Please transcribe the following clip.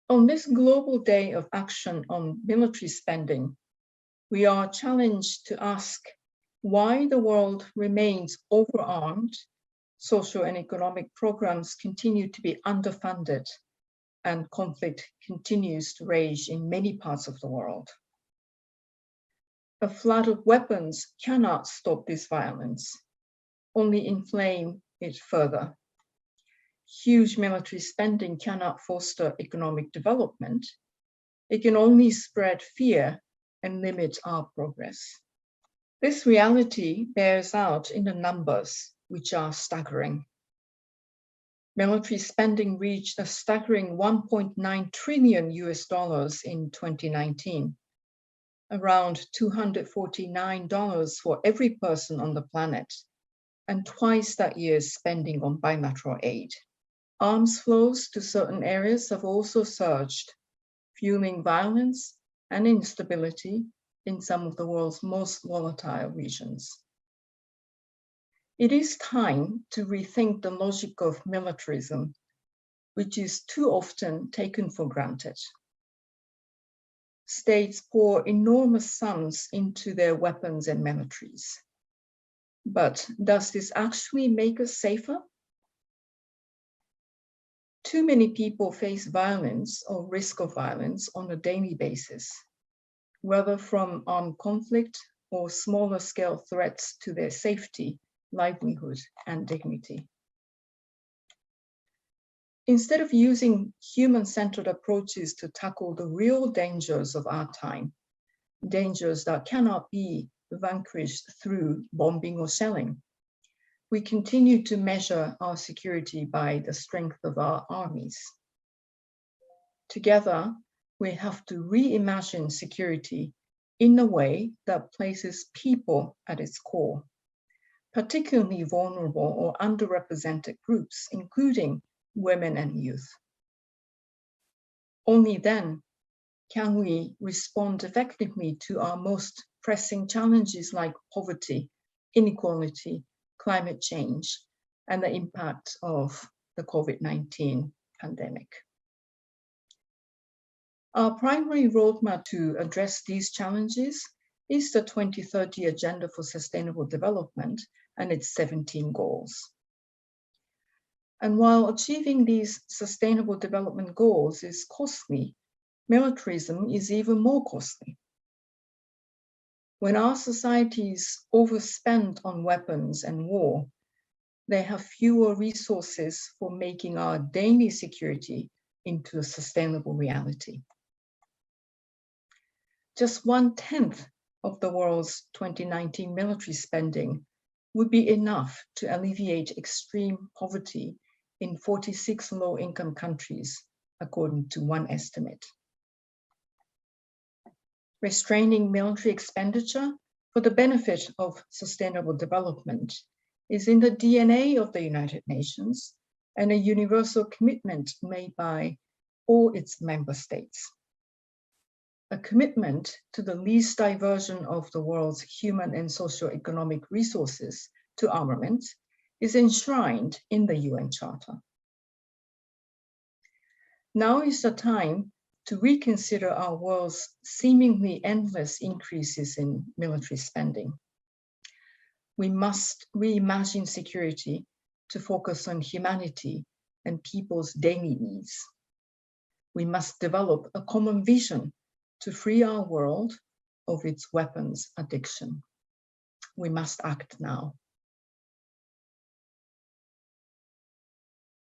On this Global Day of Action on Military Spending, we are challenged to ask why the world remains overarmed, social and economic programs continue to be underfunded, and conflict continues to rage in many parts of the world. A flood of weapons cannot stop this violence, only inflame it further. Huge military spending cannot foster economic development. It can only spread fear and limit our progress. This reality bears out in the numbers, which are staggering. Military spending reached a staggering $1.9 trillion in 2019, around $249 for every person on the planet, and twice that year's spending on bilateral aid. Arms flows to certain areas have also surged, fueling violence and instability in some of the world's most volatile regions. It is time to rethink the logic of militarism, which is too often taken for granted. States pour enormous sums into their weapons and militaries. But does this actually make us safer? Too many people face violence or risk of violence on a daily basis, whether from armed conflict or smaller scale threats to their safety, livelihood, and dignity. Instead of using human-centered approaches to tackle the real dangers of our time, dangers that cannot be vanquished through bombing or shelling, we continue to measure our security by the strength of our armies. Together, we have to reimagine security in a way that places people at its core, particularly vulnerable or underrepresented groups, including women and youth. Only then can we respond effectively to our most pressing challenges like poverty, inequality, climate change, and the impact of the COVID-19 pandemic. Our primary roadmap to address these challenges is the 2030 Agenda for Sustainable Development and its 17 goals. And while achieving these sustainable development goals is costly, militarism is even more costly. When our societies overspend on weapons and war, they have fewer resources for making our daily security into a sustainable reality. Just 1/10 of the world's 2019 military spending would be enough to alleviate extreme poverty in 46 low-income countries, according to one estimate. Restraining military expenditure for the benefit of sustainable development is in the DNA of the United Nations and a universal commitment made by all its member states. A commitment to the least diversion of the world's human and socio-economic resources to armament is enshrined in the UN Charter. Now is the time to reconsider our world's seemingly endless increases in military spending. We must reimagine security to focus on humanity and people's daily needs. We must develop a common vision to free our world of its weapons addiction. We must act now.